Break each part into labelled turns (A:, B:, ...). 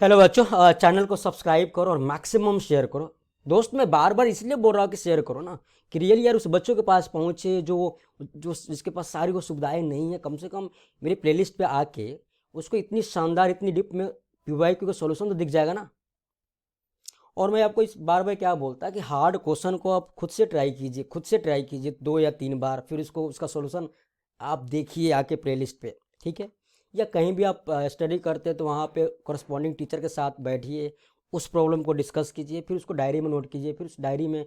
A: Hello बच्चों, channel को subscribe करो और मैक्सिमम शेयर करो। दोस्त, मैं बार बार इसलिए बोल रहा हूँ कि शेयर करो ना, कि रियली यार उस बच्चों के पास पहुँचे जो जो जिसके पास सारी वो सुविधाएं नहीं है। कम से कम मेरी प्लेलिस्ट पे आके उसको इतनी शानदार, इतनी डिप में पीवाईक्यू का सोल्यूशन तो दिख जाएगा ना। और मैं आपको इस बार बार क्या बोलता कि हार्ड क्वेश्चन को आप खुद से ट्राई कीजिए, खुद से ट्राई कीजिए 2 या 3 बार, फिर उसको उसका सोल्यूशन आप देखिए आके प्लेलिस्ट पे। ठीक है? या कहीं भी आप स्टडी करते हैं तो वहाँ पे करस्पॉन्डिंग टीचर के साथ बैठिए, उस प्रॉब्लम को डिस्कस कीजिए, फिर उसको डायरी में नोट कीजिए, फिर उस डायरी में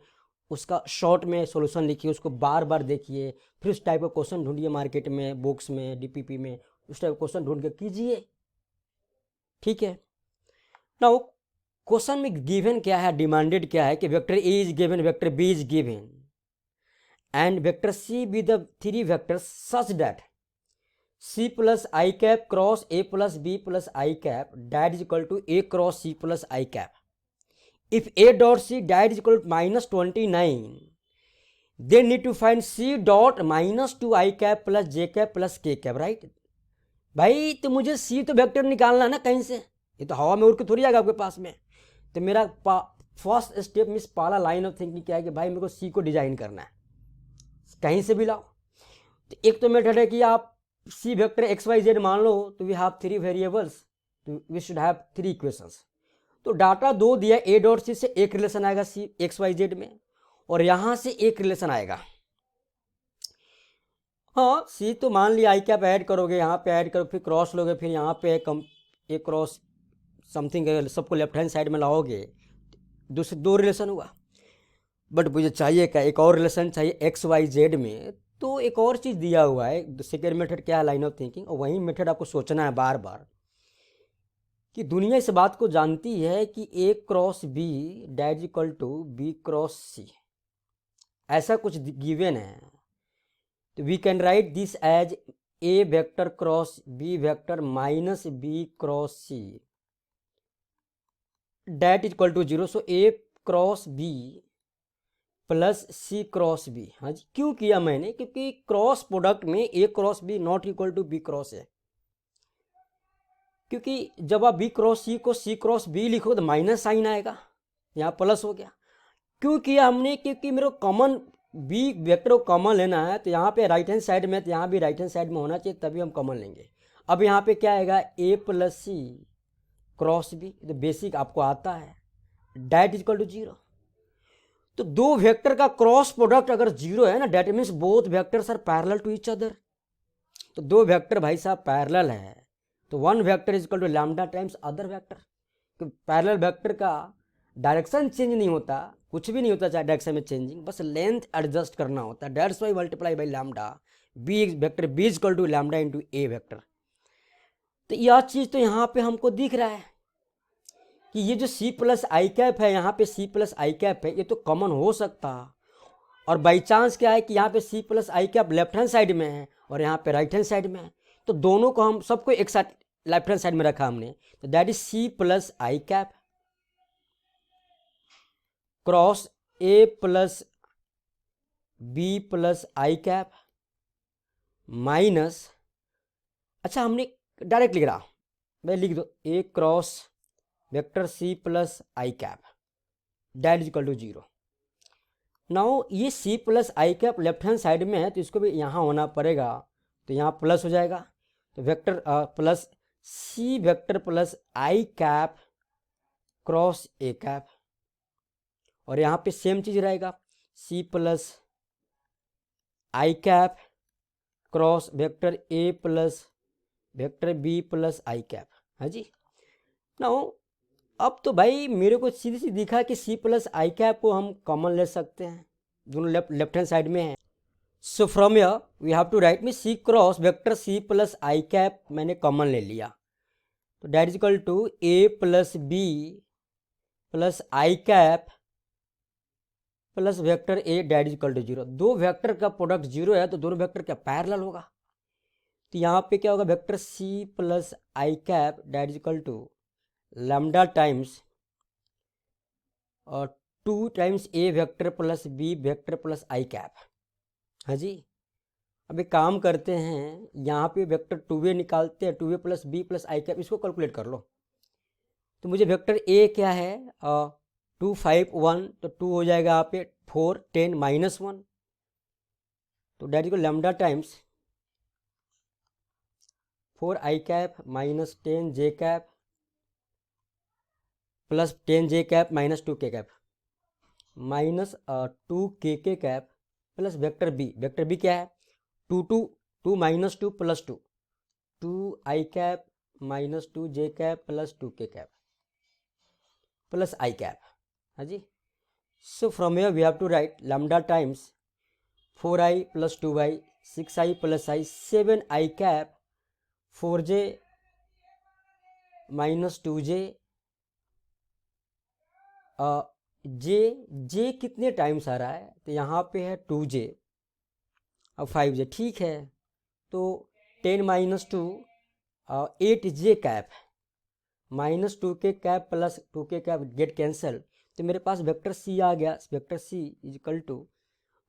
A: उसका शॉर्ट में सॉल्यूशन लिखिए, उसको बार बार देखिए, फिर उस टाइप का क्वेश्चन ढूंढिए मार्केट में, बुक्स में, डीपीपी में, उस टाइप का क्वेश्चन ढूंढ के कीजिए। ठीक है ना? क्वेश्चन में गिवन क्या है, डिमांडेड क्या है कि vector A is given, vector B is given and vector C be the three vectors such that C plus I cap cross A plus B plus I cap that is equal to A cross C plus I cap. If A dot C that is equal to -29, they need to find C dot -2 I cap plus J cap plus के cap. Right भाई, तो मुझे सी तो vector निकालना है ना कहीं से, ये तो हवा में उड़ के थोड़ी आएगा आपके पास में। तो मेरा फर्स्ट स्टेप मीन्स पहला लाइन ऑफ थिंकिंग क्या है कि भाई मेरे को सी को डिजाइन करना है, कहीं से भी लाओ। तो एक तो मेथड है कि आप C vector x Y Z मान लो, तो वी हैव 3 वेरिएबल्स, तो वी शुड हैव 3 इक्वेशंस। तो डाटा 2 दिया, ए डॉट सी से एक रिलेशन आएगा सी एक्स वाई जेड में, और यहां से एक रिलेशन आएगा। हाँ, सी तो मान लिया, आई कैप ऐड करोगे, यहाँ पे ऐड करो, फिर क्रॉस लोगे, फिर यहाँ पे एक क्रॉस समथिंग, सबको लेफ्ट हैंड साइड में लाओगे, दूसरे 2 रिलेशन हुआ। बट मुझे चाहिए क्या, एक और रिलेशन चाहिए एक्स वाई जेड में। तो एक और चीज़ दिया हुआ है, सेकेंड मेथड क्या है, लाइन ऑफ थिंकिंग, और वही मेथड आपको सोचना है बार बार कि दुनिया इस बात को जानती है कि a cross b that equal to b cross c, ऐसा कुछ गिवन है। तो we can write this as a vector cross b vector minus b cross c that equal to 0। So a cross b plus c cross b. हाँ जी, क्यों किया मैंने? क्योंकि क्रॉस प्रोडक्ट में a cross b not equal to b cross है। क्योंकि जब आप बी क्रॉस सी को सी क्रॉस बी लिखो तो माइनस साइन आएगा, यहाँ प्लस हो गया। क्यों किया हमने? क्योंकि मेरे को कॉमन बी वेक्टर को कॉमन लेना है, तो यहाँ पे राइट हैंड साइड में, तो यहाँ भी राइट हैंड साइड में होना चाहिए, तभी हम कॉमन लेंगे। अब यहाँ पे क्या आएगा, ए प्लस सी क्रॉस बी, तो बेसिक आपको आता है, डैट इज इक्वल टू 0। तो दो वेक्टर का क्रॉस प्रोडक्ट अगर 0 है ना, that means both vectors are parallel to each other. तो दो वेक्टर भाई साहब पैरेलल है, तो one vector is equal to lambda times other vector. तो पैरेलल वेक्टर का डायरेक्शन चेंज नहीं होता, कुछ भी नहीं होता चाहे डायरेक्शन में चेंजिंग, बस लेंथ एडजस्ट करना होता है। That's why multiply by lambda, B vector B is equal to lambda into A vector. तो यह चीज़ तो यहाँ पे हमको दिख रहा है कि ये जो सी प्लस आई कैप है, यहाँ पे सी प्लस आई कैप है, ये तो कॉमन हो सकता। और बाई चांस क्या है कि यहाँ पे सी प्लस आई कैप लेफ्ट हैंड साइड में है और यहाँ पे राइट हैंड साइड में है, तो दोनों को हम सबको एक साथ लेफ्ट हैंड साइड में रखा हमने, तो that is c plus I cap cross A plus B plus I cap minus, अच्छा हमने डायरेक्ट लिख रहा, मैं लिख दो a cross vector C plus I cap that is equal to 0। Now ये सी प्लस आई कैप लेफ्ट हैंड साइड में है, तो इसको भी यहाँ होना पड़ेगा, तो यहाँ प्लस हो जाएगा। तो vector plus C vector plus I cap cross A cap, और यहाँ पे सेम चीज रहेगा, C plus I cap cross vector A plus vector B plus I cap. हाँ जी। नाउ अब तो भाई मेरे को सीधी सी दिखा कि सी प्लस आई कैप को हम कॉमन ले सकते हैं, दोनों लेफ्ट हैंड साइड में है। So from here we have to write me C cross vector C plus I cap मैंने कॉमन ले लिया, तो that is equal to A plus B plus I cap plus vector A that is equal to 0। दो vector का product 0 है, तो दोनों vector क्या पैरेलल होगा। तो यहाँ पे क्या होगा, vector C plus I cap that is equal to lambda times और 2 times a vector plus b vector plus I cap. हाँ जी। अब एक काम करते हैं, यहाँ पे वेक्टर 2a निकालते हैं, 2a प्लस बी प्लस आई कैप, इसको कैलकुलेट कर लो। तो मुझे वेक्टर ए क्या है 2 5 1, तो 2 हो जाएगा यहाँ पे 4 10 -1, तो that equal lambda times 4 i cap minus 10 j cap plus 10 j cap minus 2 k cap minus 2 k cap plus vector b क्या है 2 2 2 -2 plus 2 2 i cap minus 2 j cap plus 2 k cap plus i cap. हाँ जी, so from here we have to write lambda times 4i plus 2i 6i plus i 7i cap 4j minus 2j जे कितने times आ रहा है, तो यहाँ पे है 2j और 5j, ठीक है। तो 10 -2 8j cap minus 2k cap plus 2k cap get cancel, तो मेरे पास वेक्टर सी आ गया। Vector C is equal to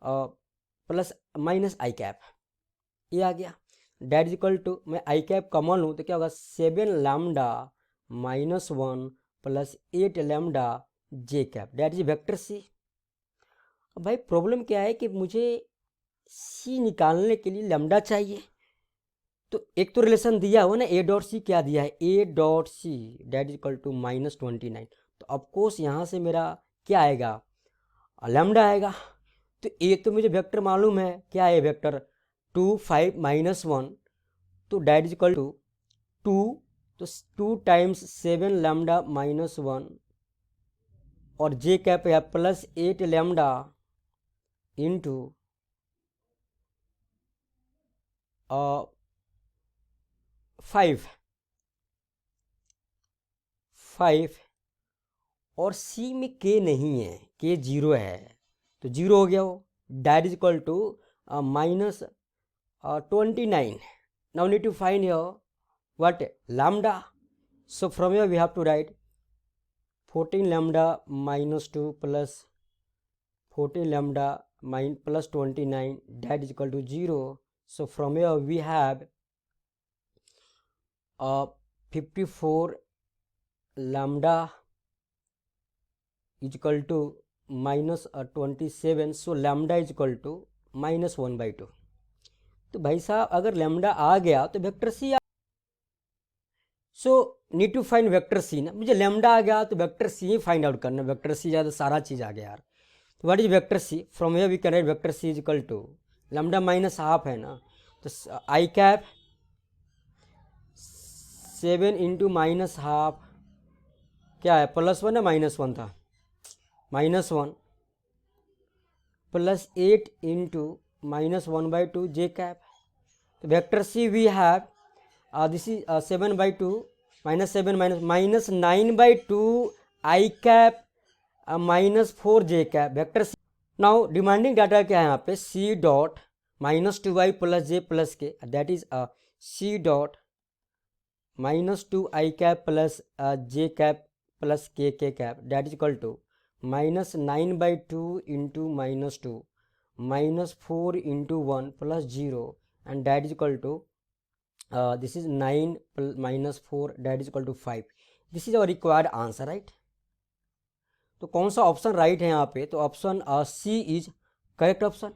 A: plus minus I cap, ये आ गया। डेट इज इक्वल टू, मैं आई कैप कॉमन लूँ तो क्या होगा 7 lambda -1 plus 8 lambda J cap, that is vector C. अब भाई प्रॉब्लम क्या है कि मुझे सी निकालने के लिए लैम्डा चाहिए, तो एक तो रिलेशन दिया हुआ ना ए डॉट सी, क्या दिया है A dot C that is equal to -29, तो ऑफकोर्स यहाँ से मेरा क्या आएगा लैम्डा आएगा। तो एक तो मुझे वेक्टर मालूम है, क्या है वेक्टर 2 5 -1, तो डेट इज इक्वल टू 2, तो 2 टाइम्स 7 लैम्डा -1 और जे कैप है प्लस 8 लैम्डा इंटू 5 और सी में के नहीं है, के 0 है, तो 0 हो गया वो। That is equal to -29। Now need to find your what lambda, so from here we have to write 14 lambda -2 plus 14 lambda plus 29 that is equal to 0। So from here we have 54 lambda is equal to minus 27, so lambda is equal to -1/2। तो भाई साहब अगर lambda आ गया तो vector C so need to find vector C ना, मुझे lambda आ गया तो वेक्टर सी ही फाइंड आउट करना। वेक्टर सी ज़्यादा सारा चीज़ आ गया यार। तो what is vector C, from here we can write vector C is equal to lambda -1/2 है ना, तो आई कैप 7 इंटू -1/2 क्या है +1 है -1 था, -1 प्लस 8 इंटू -1/2 जे कैप। तो vector c we have this is 7/2 -7 -9/2 i cap -4 j cap vector c. Now demanding data क्या है यहाँ पे c dot -2i plus j plus k, that is c dot -2 I cap plus J cap plus के cap, that is equal to -9/2 into -2 -4 into 1 plus 0 and that is equal to this is 9 -4 that is equal to 5। This is our required answer, right. तो कौन सा option right है यहाँ पे, तो option C is correct option.